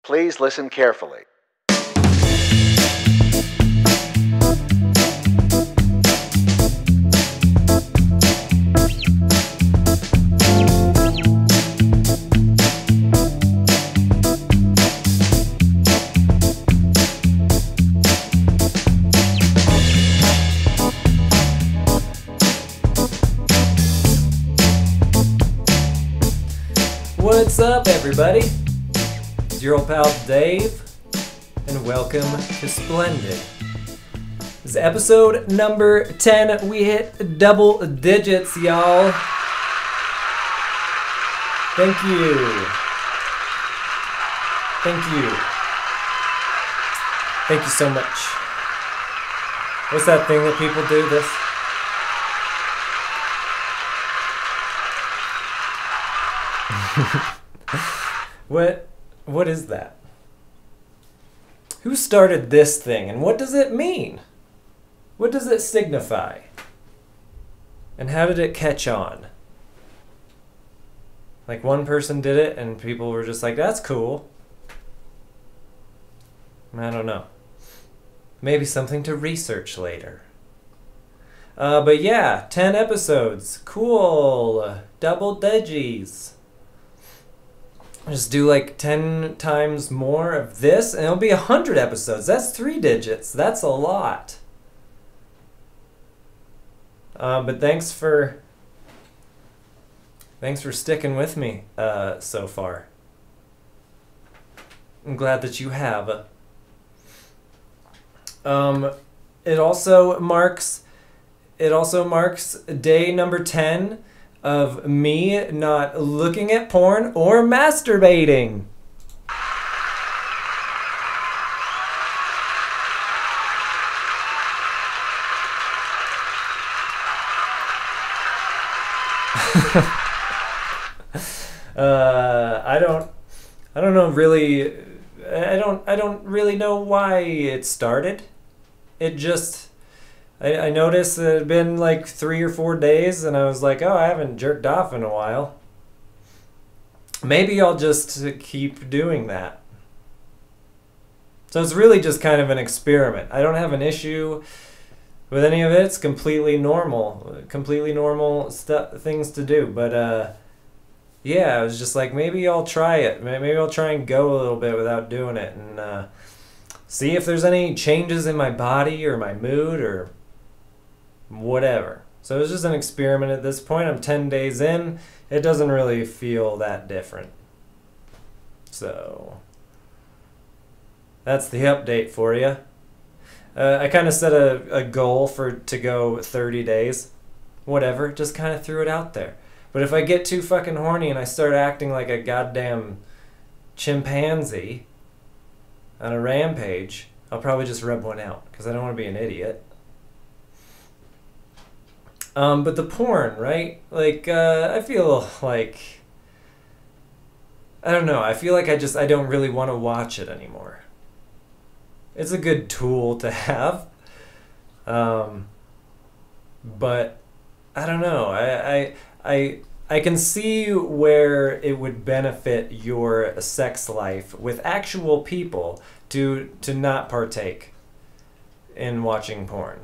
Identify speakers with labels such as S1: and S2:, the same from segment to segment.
S1: Please listen carefully.
S2: What's up, everybody? It's your old pal Dave, and welcome to Splendid. This is episode number 10. We hit double digits, y'all. Thank you. Thank you. Thank you so much. What's that thing that people do? This? What is that? Who started this thing and what does it mean? What does it signify? And how did it catch on? Like one person did it and people were just like, that's cool. I don't know. Maybe something to research later. But yeah, 10 episodes. Cool. Double digits. Just do like 10 times more of this and it'll be 100 episodes. That's 3 digits. That's a lot. But thanks for sticking with me so far. I'm glad that you have. It also marks day number 10 of me not looking at porn or masturbating. I don't know really. I don't really know why it started. It just. I noticed that it had been like 3 or 4 days and I was like, oh, I haven't jerked off in a while. Maybe I'll just keep doing that. So it's really just kind of an experiment. I don't have an issue with any of it. It's completely normal things to do. But yeah, I was just like, maybe I'll try it. Maybe I'll try and go a little bit without doing it and see if there's any changes in my body or my mood or whatever. So it was just an experiment at this point. I'm 10 days in. It doesn't really feel that different. So that's the update for you. I kind of set a goal to go 30 days. Whatever, just kind of threw it out there. But if I get too fucking horny and I start acting like a goddamn chimpanzee on a rampage, I'll probably just rub one out because I don't want to be an idiot. But the porn, right? Like, I feel like, I don't know, I feel like I don't really want to watch it anymore. It's a good tool to have. But, I don't know, I can see where it would benefit your sex life with actual people to not partake in watching porn.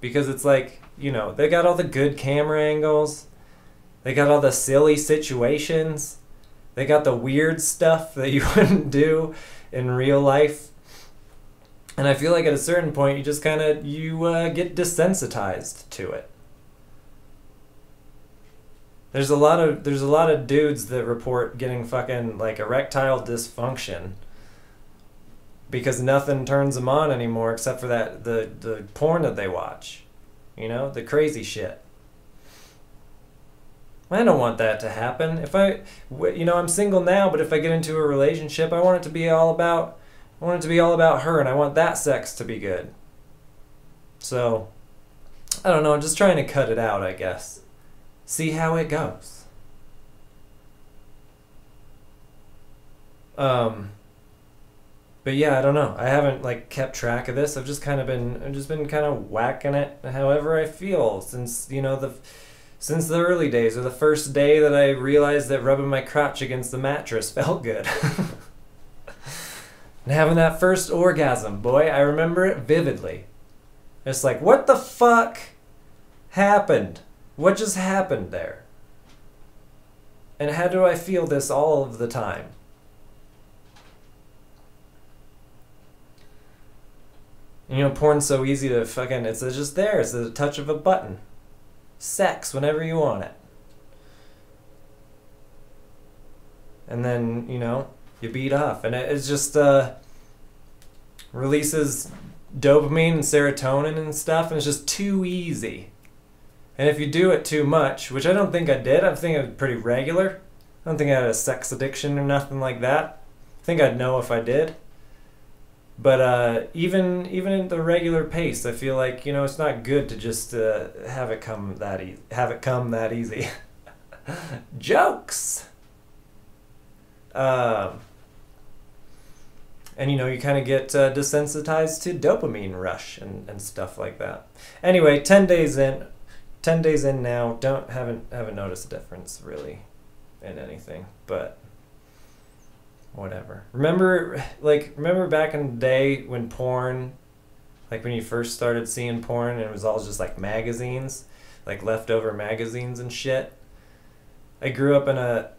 S2: Because it's like, you know, they got all the good camera angles. They got all the silly situations. They got the weird stuff that you wouldn't do in real life. And I feel like at a certain point, you just kind of, get desensitized to it. There's a lot of dudes that report getting fucking, like, erectile dysfunction because nothing turns them on anymore except for the porn that they watch. You know, the crazy shit. I don't want that to happen. I'm single now, but if I get into a relationship, I want it to be all about her, and I want that sex to be good. So, I don't know, I'm just trying to cut it out, I guess. See how it goes. But yeah, I don't know. I haven't like kept track of this. I've just been kind of whacking it however I feel since, you know, since the early days or the first day that I realized that rubbing my crotch against the mattress felt good. And having that first orgasm, boy, I remember it vividly. It's like, what the fuck happened? What just happened there? And how do I feel this all of the time? You know, porn's so easy to fucking, it's just there. It's the touch of a button. Sex whenever you want it. And then, you know, you beat off. And it's just releases dopamine and serotonin and stuff, and it's just too easy. And if you do it too much, which I don't think I did, I think I was pretty regular. I don't think I had a sex addiction or nothing like that. I think I'd know if I did. But even at the regular pace, I feel like, you know, it's not good to just have it come that easy. Jokes. And you know, you kind of get desensitized to dopamine rush and stuff like that. Anyway, 10 days in now, haven't noticed a difference really in anything, but whatever. Remember back in the day when porn, like when you first started seeing porn and it was all just like magazines, like leftover magazines and shit? I grew up in a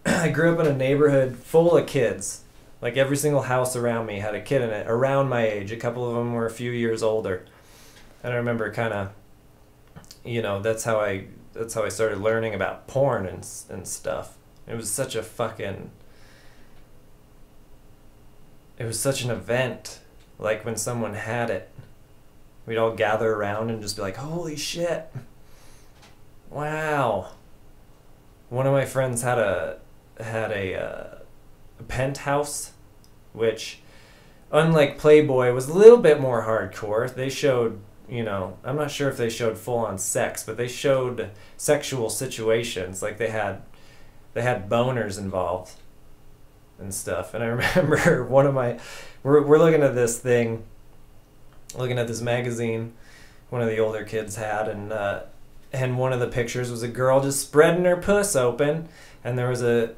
S2: neighborhood full of kids. Like every single house around me had a kid in it around my age. A couple of them were a few years older. And I remember kind of, you know, that's how I started learning about porn and stuff. It was such an event. Like when someone had it, we'd all gather around and just be like, holy shit. Wow. One of my friends had a penthouse, which, unlike Playboy, was a little bit more hardcore. They showed, you know, I'm not sure if they showed full-on sex, but they showed sexual situations. Like they had boners involved and stuff. And I remember we're looking at this thing, looking at this magazine one of the older kids had, and one of the pictures was a girl just spreading her puss open, and there was a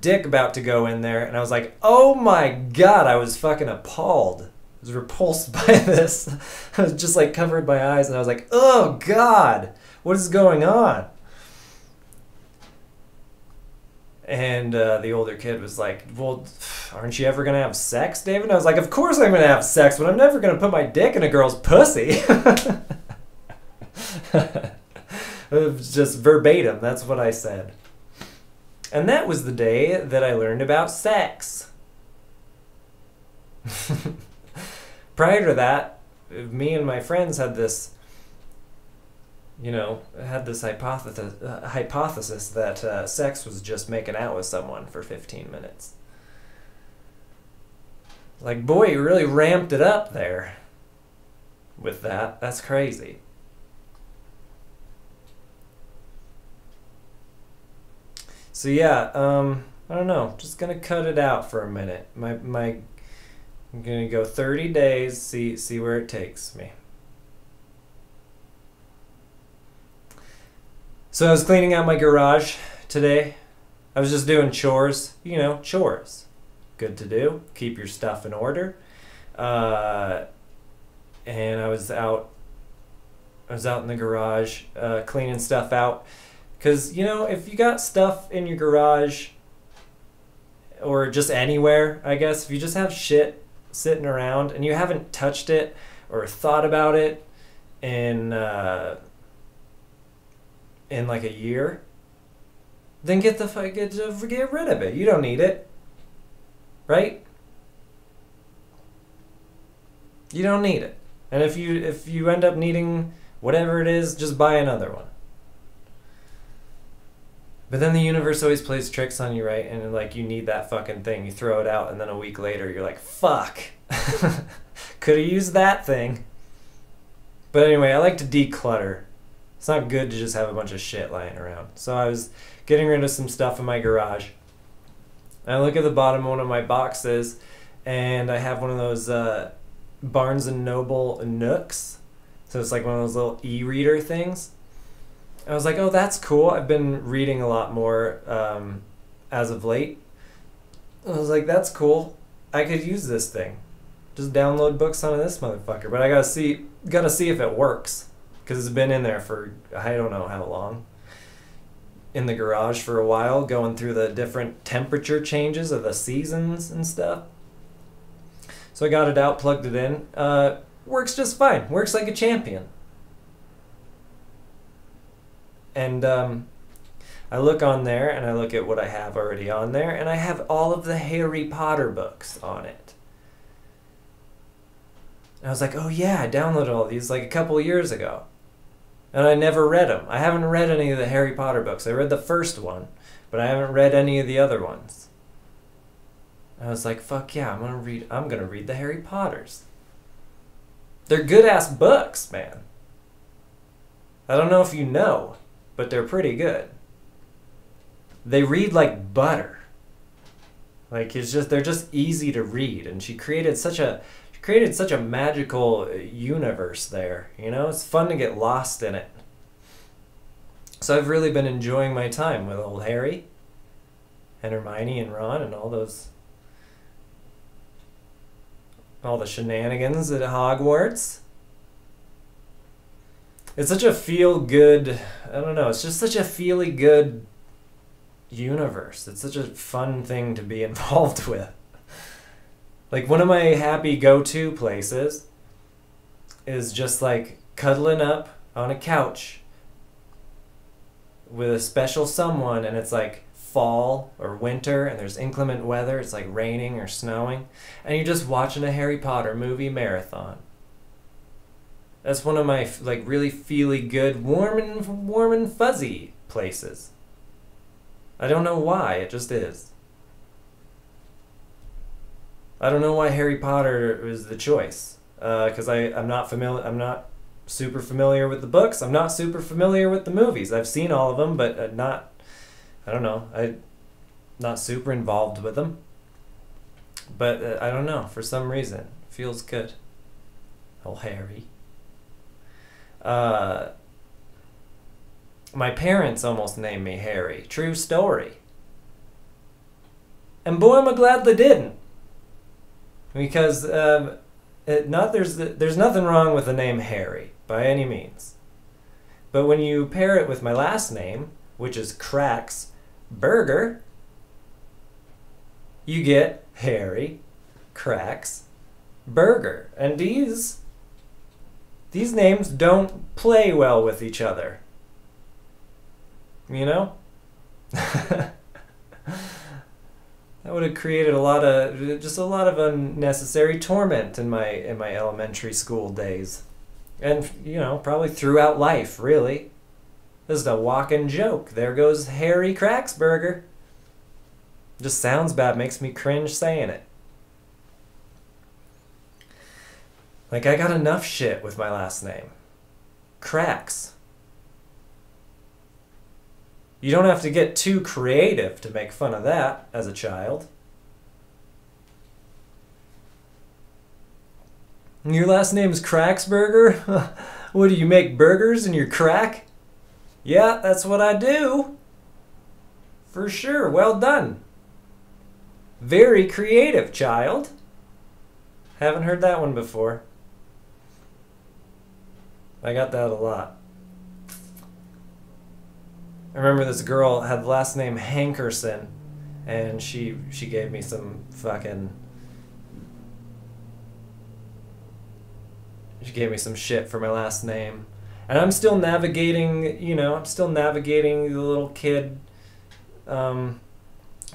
S2: dick about to go in there, and I was like, oh my god, I was fucking appalled. I was repulsed by this. I was just like covered my eyes, and I was like, oh god, what is going on? And the older kid was like, well, aren't you ever going to have sex, David? And I was like, of course I'm going to have sex, but I'm never going to put my dick in a girl's pussy. It was just verbatim, that's what I said. And that was the day that I learned about sex. Prior to that, me and my friends had this, you know, hypothesis that sex was just making out with someone for 15 minutes. Like, boy, you really ramped it up there with that. That's crazy. So yeah, I don't know. Just gonna cut it out for a minute. I'm gonna go 30 days. See where it takes me. So I was cleaning out my garage today. I was just doing chores. You know, chores. Good to do. Keep your stuff in order. And I was out in the garage cleaning stuff out. Because, you know, if you got stuff in your garage, or just anywhere, I guess, if you just have shit sitting around and you haven't touched it or thought about it in like a year, then get rid of it. You don't need it, right? You don't need it. And if you end up needing whatever it is, just buy another one. But then the universe always plays tricks on you, right? And like, you need that fucking thing. You throw it out, and then a week later, you're like, fuck. Could have used that thing. But anyway, I like to declutter. It's not good to just have a bunch of shit lying around. So I was getting rid of some stuff in my garage. And I look at the bottom of one of my boxes, and I have one of those Barnes & Noble Nooks. So it's like one of those little e-reader things. I was like, oh, that's cool. I've been reading a lot more as of late. I was like, that's cool. I could use this thing. Just download books onto this motherfucker. But I gotta see if it works, because it's been in there for I don't know how long. In the garage for a while, going through the different temperature changes of the seasons and stuff. So I got it out, plugged it in. Works just fine. Works like a champion. And I look on there, and I look at what I have already on there, and I have all of the Harry Potter books on it. And I was like, oh yeah, I downloaded all these like a couple years ago. And I never read them. I haven't read any of the Harry Potter books. I read the first one, but I haven't read any of the other ones. And I was like, fuck yeah, I'm gonna read the Harry Potters. They're good-ass books, man. I don't know if you know, but they're pretty good. They read like butter. Like they're just easy to read, and she created such a magical universe there. You know, it's fun to get lost in it. So I've really been enjoying my time with old Harry and Hermione and Ron and all the shenanigans at Hogwarts. It's such a feel-good, I don't know, it's just such a feely-good universe. It's such a fun thing to be involved with. Like, one of my happy go-to places is just like cuddling up on a couch with a special someone, and it's like fall or winter and there's inclement weather, it's like raining or snowing, and you're just watching a Harry Potter movie marathon. That's one of my like really feely good, warm and fuzzy places. I don't know why, it just is. I don't know why Harry Potter is the choice, because I'm not super familiar with the books. I'm not super familiar with the movies. I've seen all of them, but I'm not super involved with them. But I don't know, for some reason, it feels good. Oh, Harry. My parents almost named me Harry. True story. And boy, am I glad they didn't. Because there's nothing wrong with the name Harry, by any means. But when you pair it with my last name, which is Cracks Burger, you get Harry Cracks Burger. And these names don't play well with each other. You know? That would have created a lot of unnecessary torment in my elementary school days. And, you know, probably throughout life, really. This is a walking joke. There goes Harry Cracksburger. Just sounds bad, makes me cringe saying it. Like, I got enough shit with my last name. Cracks. You don't have to get too creative to make fun of that as a child. Your last name's Cracksburger? What, do you make burgers in your crack? Yeah, that's what I do. For sure, well done. Very creative, child. Haven't heard that one before. I got that a lot. I remember this girl had the last name Hankerson, and she gave me some fucking... She gave me some shit for my last name. And I'm still navigating, you know, the little kid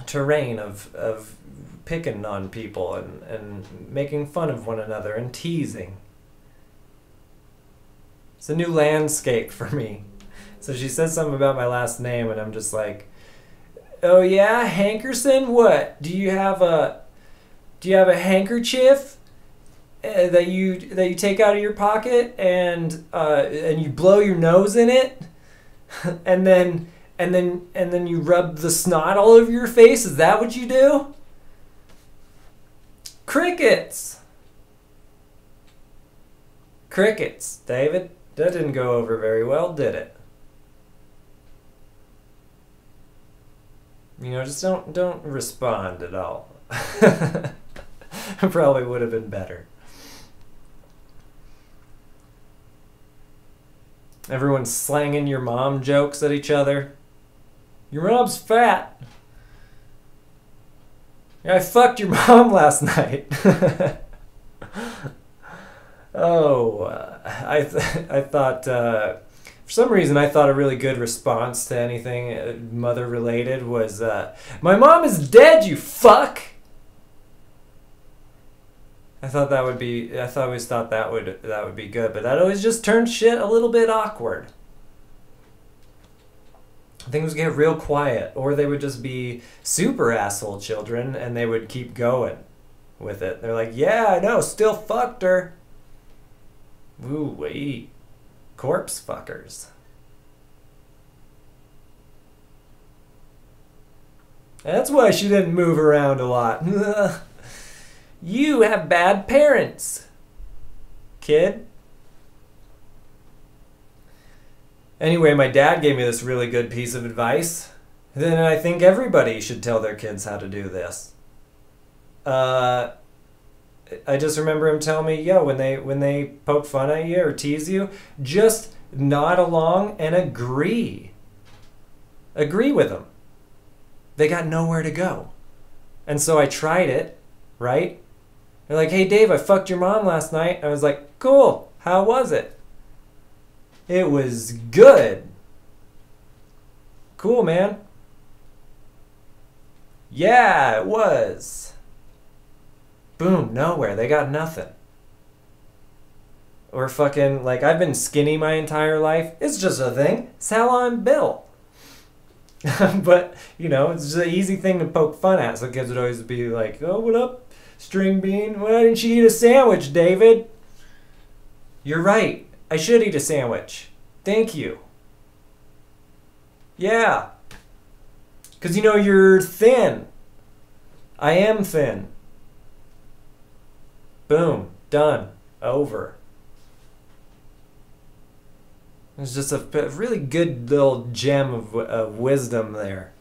S2: terrain of picking on people and making fun of one another and teasing. It's a new landscape for me. So she said something about my last name, and I'm just like, oh yeah, Hankerson? What? Do you have a handkerchief that you take out of your pocket and you blow your nose in it, and then you rub the snot all over your face? Is that what you do? Crickets, David. That didn't go over very well, did it? You know, just don't respond at all. Probably would have been better. Everyone's slanging your mom jokes at each other. Your mom's fat. Yeah, I fucked your mom last night. Oh, I thought, for some reason, I thought a really good response to anything mother related was, my mom is dead, you fuck! I always thought that would be good, but that always just turned shit a little bit awkward. Things would get real quiet, or they would just be super asshole children, and they would keep going with it. They're like, yeah, I know, still fucked her. Ooh-wee. Corpse fuckers. That's why she didn't move around a lot. You have bad parents, kid. Anyway, my dad gave me this really good piece of advice. Then I think everybody should tell their kids how to do this. I just remember him telling me, yo, when they poke fun at you or tease you, just nod along and agree. Agree with them. They got nowhere to go. And so I tried it, right? They're like, hey, Dave, I fucked your mom last night. I was like, cool. How was it? It was good. Cool, man. Yeah, it was. Boom, nowhere. They got nothing. Or fucking, like, I've been skinny my entire life. It's just a thing. It's how I'm built. But, you know, it's just an easy thing to poke fun at. So kids would always be like, oh, what up, string bean? Why didn't you eat a sandwich, David? You're right. I should eat a sandwich. Thank you. Yeah. Because, you know, you're thin. I am thin. Boom. Done. Over. It's just a really good little gem of wisdom there.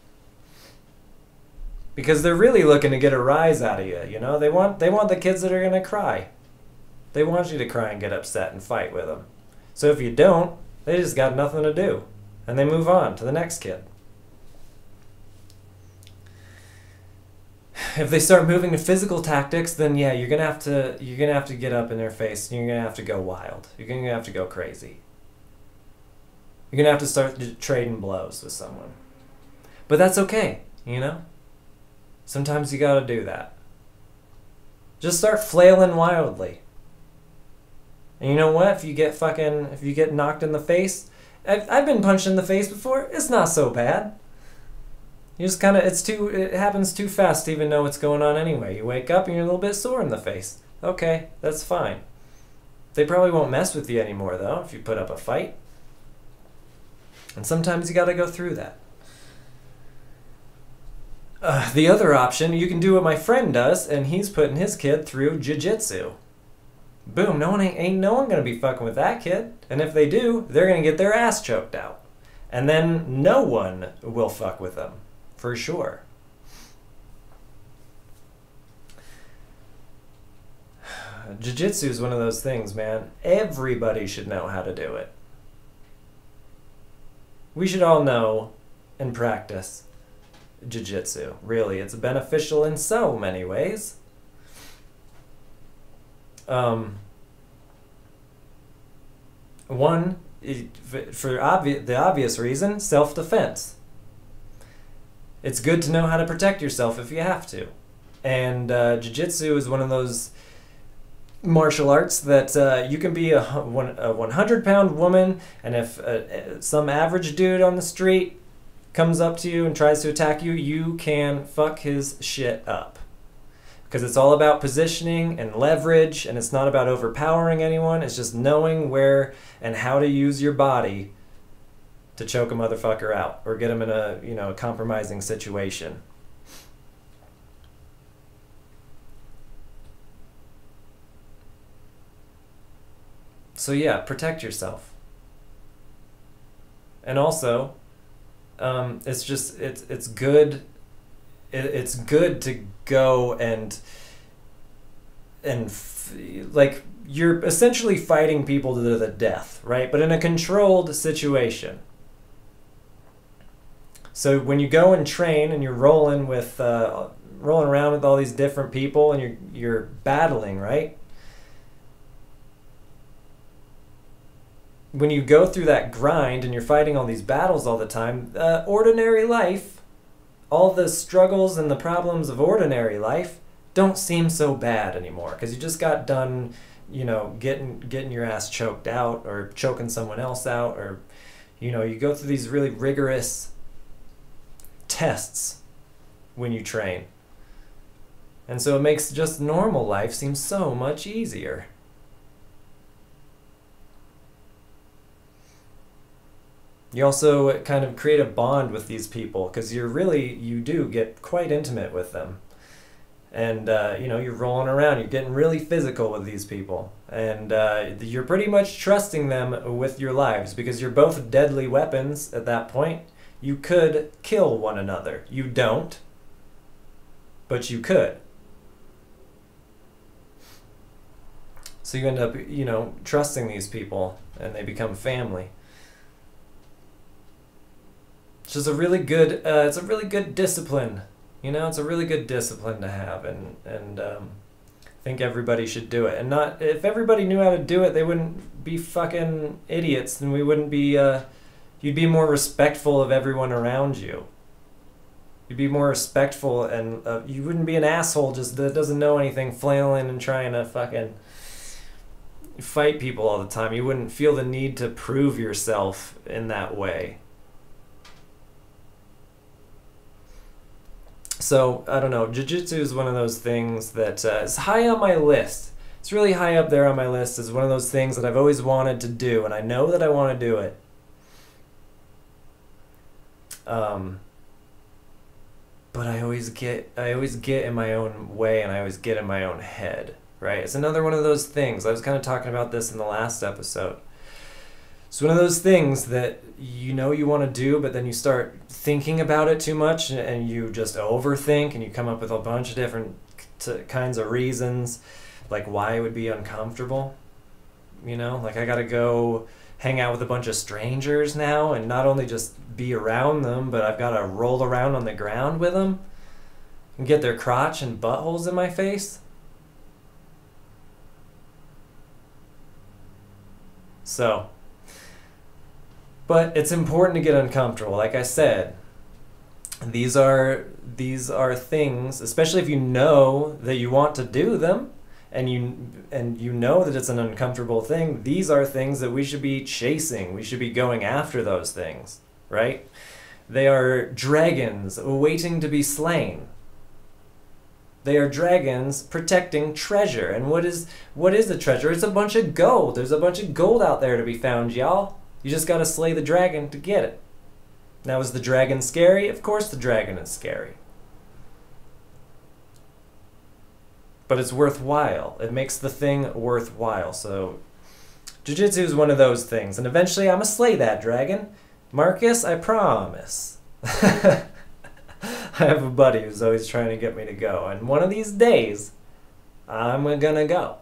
S2: Because they're really looking to get a rise out of you, you know? They want the kids that are going to cry. They want you to cry and get upset and fight with them. So if you don't, they just got nothing to do. And they move on to the next kid. If they start moving to physical tactics, then yeah, you're gonna have to get up in their face. And you're gonna have to go wild. You're gonna have to go crazy. You're gonna have to start trading blows with someone. But that's okay, you know? Sometimes you gotta do that. Just start flailing wildly. And you know what? If you get knocked in the face, I've been punched in the face before. It's not so bad. You just kind of, it happens too fast to even know what's going on anyway. You wake up and you're a little bit sore in the face. Okay, that's fine. They probably won't mess with you anymore though if you put up a fight. And sometimes you gotta go through that. The other option, you can do what my friend does, and he's putting his kid through Jiu Jitsu. Boom, ain't no one gonna be fucking with that kid. And if they do, they're gonna get their ass choked out. And then no one will fuck with them. For sure. Jiu-Jitsu is one of those things, man. Everybody should know how to do it. We should all know and practice Jiu-Jitsu. Really, it's beneficial in so many ways. One, for the obvious reason, self-defense. It's good to know how to protect yourself if you have to. And Jiu-Jitsu is one of those martial arts that you can be a 100-pound woman, and if some average dude on the street comes up to you and tries to attack you, you can fuck his shit up. Because it's all about positioning and leverage, and it's not about overpowering anyone. It's just knowing where and how to use your body to choke a motherfucker out or get him in a compromising situation. So yeah, protect yourself. And also, it's good to go and like you're essentially fighting people to the death, right? But in a controlled situation. So when you go and train and you're rolling around with all these different people and you're battling, right? When you go through that grind and you're fighting all these battles all the time, ordinary life, all the struggles and the problems of ordinary life don't seem so bad anymore because you just got done, getting your ass choked out or choking someone else out, or you go through these really rigorous tests when you train. And so it makes just normal life seem so much easier. You also kind of create a bond with these people because you do get quite intimate with them. And, you're rolling around, you're getting really physical with these people. And you're pretty much trusting them with your lives because you're both deadly weapons at that point. You could kill one another. You don't, but you could. So you end up, trusting these people and they become family. It's just a really good, discipline. It's a really good discipline to have, and I think everybody should do it. And if everybody knew how to do it, they wouldn't be fucking idiots, and we wouldn't be, you'd be more respectful of everyone around you. You'd be more respectful, and you wouldn't be an asshole just that doesn't know anything, flailing and trying to fucking fight people all the time. You wouldn't feel the need to prove yourself in that way. So, I don't know, Jiu Jitsu is one of those things that is high on my list. It's really high up there on my list. It's one of those things that I've always wanted to do, and I know that I want to do it. But I always get in my own way, and I always get in my own head, right? It's another one of those things. I was kind of talking about this in the last episode. It's one of those things that you want to do, but then you start thinking about it too much and you just overthink and you come up with a bunch of different kinds of reasons, like why it would be uncomfortable. Like I got to go hang out with a bunch of strangers now and not only just be around them, but I've got to roll around on the ground with them and get their crotch and buttholes in my face. So... But it's important to get uncomfortable. Like I said, these are things, especially if you know that you want to do them and you know that it's an uncomfortable thing, these are things that we should be chasing. We should be going after those things, right? They are dragons waiting to be slain. They are dragons protecting treasure. And what is the treasure? It's a bunch of gold. There's a bunch of gold out there to be found, y'all. You just gotta slay the dragon to get it. Now, is the dragon scary? Of course the dragon is scary. But it's worthwhile. It makes the thing worthwhile. So, Jiu-Jitsu is one of those things. And eventually I'm gonna slay that dragon. Marcus, I promise. I have a buddy who's always trying to get me to go. And one of these days, I'm gonna go.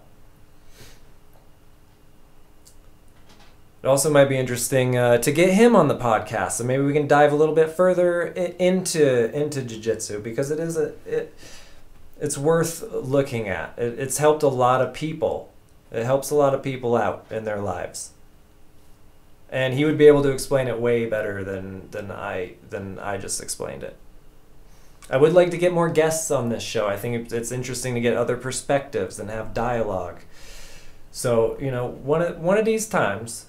S2: It also might be interesting to get him on the podcast, so maybe we can dive a little bit further into Jiu-Jitsu because it's worth looking at. It's helped a lot of people. It helps a lot of people out in their lives, and he would be able to explain it way better than I just explained it. I would like to get more guests on this show. I think it's interesting to get other perspectives and have dialogue. So one of these times.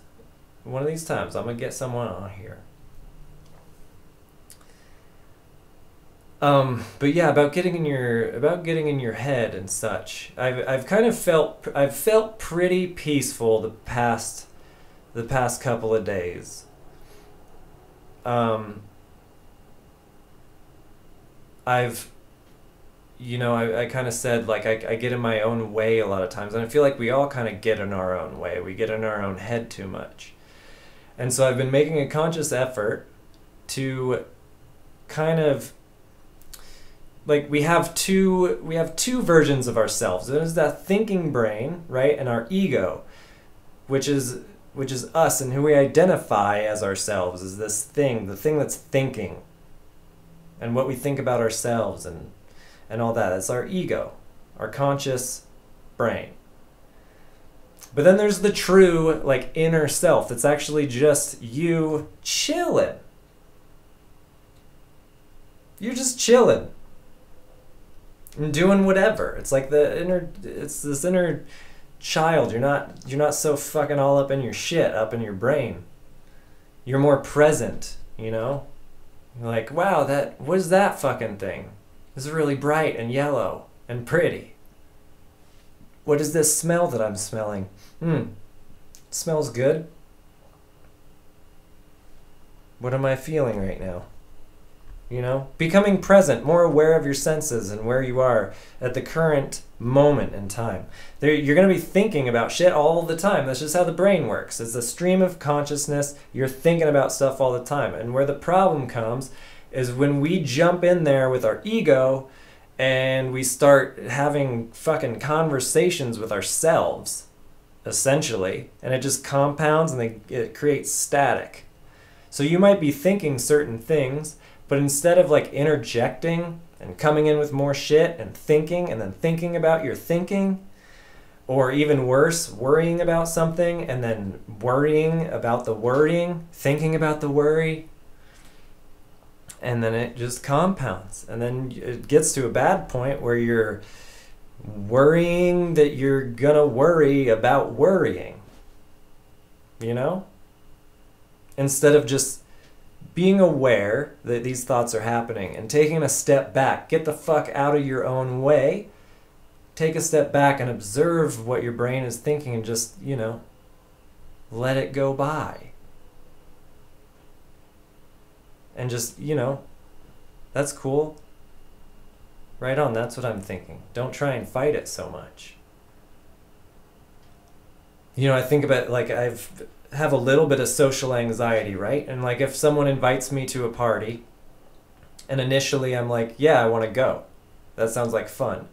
S2: I'm gonna get someone on here. But yeah, about getting in your head and such. I've felt pretty peaceful the past couple of days. I kind of said, like, I get in my own way a lot of times, and I feel like we all kind of get in our own way. We get in our own head too much. And so I've been making a conscious effort to kind of like we have two versions of ourselves. There's that thinking brain, right, and our ego, which is us and who we identify as ourselves, is this thing, the thing that's thinking, and what we think about ourselves and all that. It's our ego, our conscious brain. But then there's the true, like, inner self that's actually just you chilling. You're just chilling and doing whatever. It's like it's this inner child. You're not so fucking all up in your shit, up in your brain. You're more present, you know? You're like, wow, what is that fucking thing? It's really bright and yellow and pretty. What is this smell that I'm smelling? It smells good. What am I feeling right now? You know, becoming present, more aware of your senses and where you are at the current moment in time. You're going to be thinking about shit all the time. That's just how the brain works. It's a stream of consciousness. You're thinking about stuff all the time. And where the problem comes is when we jump in there with our ego and we start having fucking conversations with ourselves, essentially, and it just compounds and it creates static. So you might be thinking certain things, but instead of like interjecting and coming in with more shit and then thinking about your thinking, or even worse, worrying about something and then worrying about the worrying, thinking about the worry, and then it just compounds. And then it gets to a bad point where you're worrying that you're gonna worry about worrying, you know? Instead of just being aware that these thoughts are happening and taking a step back. Get the fuck out of your own way. Take a step back and observe what your brain is thinking and just, you know, let it go by. And just, you know, that's cool. Right on, that's what I'm thinking. Don't try and fight it so much. You know, I think about, like, have a little bit of social anxiety, right? And like if someone invites me to a party and initially I'm like, yeah, I want to go. That sounds like fun.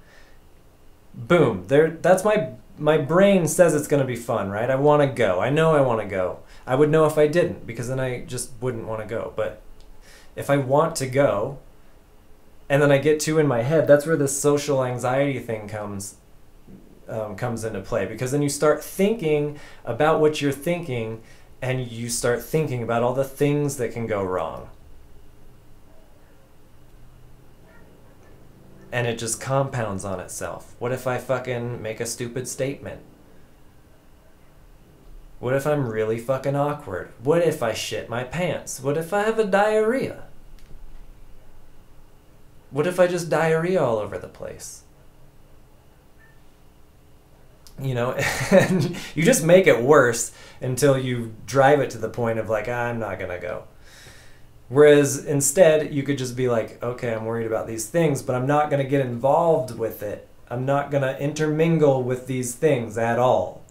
S2: Boom. That's my brain says it's going to be fun, right? I want to go. I know I want to go. I would know if I didn't, because then I just wouldn't want to go. But if I want to go and then I get too in my head, that's where this social anxiety thing comes into play, because then you start thinking about what you're thinking and you start thinking about all the things that can go wrong. And it just compounds on itself. What if I fucking make a stupid statement? What if I'm really fucking awkward? What if I shit my pants? What if I have a diarrhea? What if I just diarrhea all over the place? You know, and you just make it worse until you drive it to the point of like, I'm not gonna go. Whereas instead, you could just be like, okay, I'm worried about these things, but I'm not gonna get involved with it. I'm not gonna intermingle with these things at all.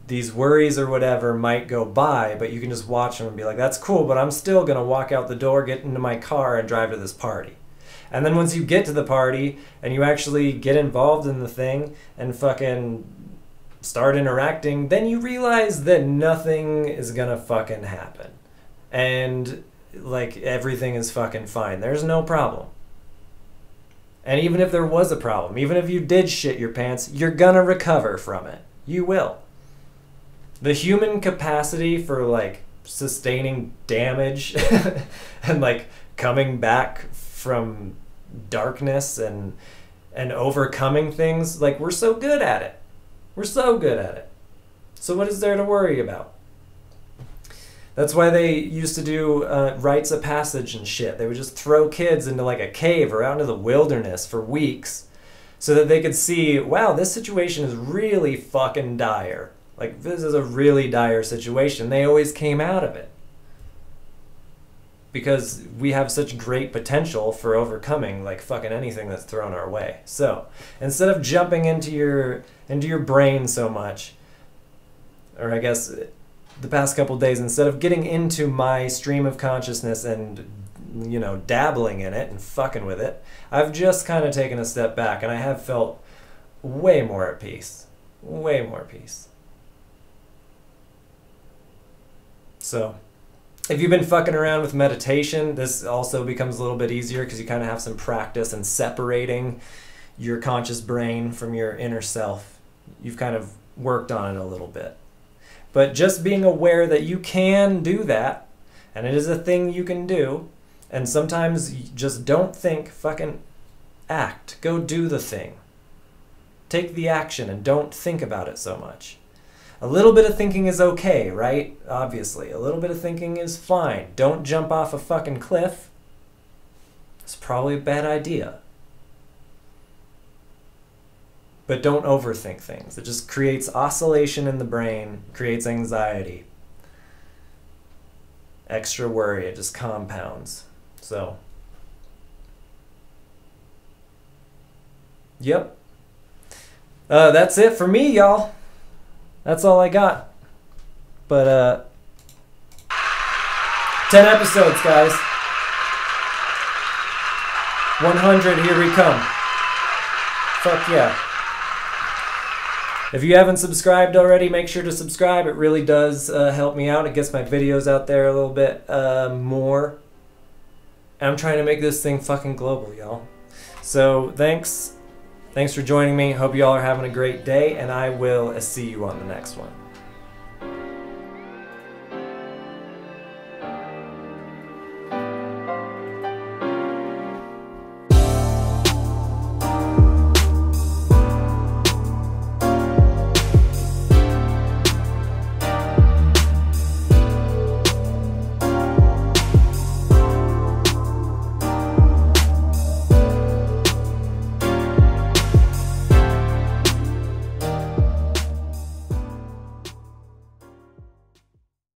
S2: These worries or whatever might go by, but you can just watch them and be like, that's cool, but I'm still gonna walk out the door, get into my car, and drive to this party. And then once you get to the party and you actually get involved in the thing and fucking start interacting, then you realize that nothing is gonna fucking happen. And like everything is fucking fine. There's no problem. And even if there was a problem, even if you did shit your pants, you're gonna recover from it. You will. The human capacity for like sustaining damage and like coming back from darkness and overcoming things, like we're so good at it. We're so good at it. So what is there to worry about? That's why they used to do rites of passage and shit. They would just throw kids into like a cave or out into the wilderness for weeks so that they could see, wow, this situation is really fucking dire. Like, this is a really dire situation. They always came out of it. Because we have such great potential for overcoming like fucking anything that's thrown our way. So instead of jumping into your brain so much, or I guess the past couple days, instead of getting into my stream of consciousness and you know, dabbling in it and fucking with it. I've just kind of taken a step back, and I have felt way more at peace. Way more peace. So, if you've been fucking around with meditation, this also becomes a little bit easier because you kind of have some practice in separating your conscious brain from your inner self. You've kind of worked on it a little bit. But just being aware that you can do that, and it is a thing you can do, and sometimes you just don't think, fucking act. Go do the thing. Take the action and don't think about it so much. A little bit of thinking is okay, right? Obviously. A little bit of thinking is fine. Don't jump off a fucking cliff. It's probably a bad idea. But don't overthink things. It just creates oscillation in the brain, creates anxiety. Extra worry, it just compounds. So, yep. That's it for me, y'all. That's all I got. But, 10 episodes, guys. 100, here we come. Fuck yeah. If you haven't subscribed already, make sure to subscribe. It really does help me out. It gets my videos out there a little bit more. And I'm trying to make this thing fucking global, y'all. So, thanks. Thanks for joining me. Hope y'all are having a great day, and I will see you on the next one.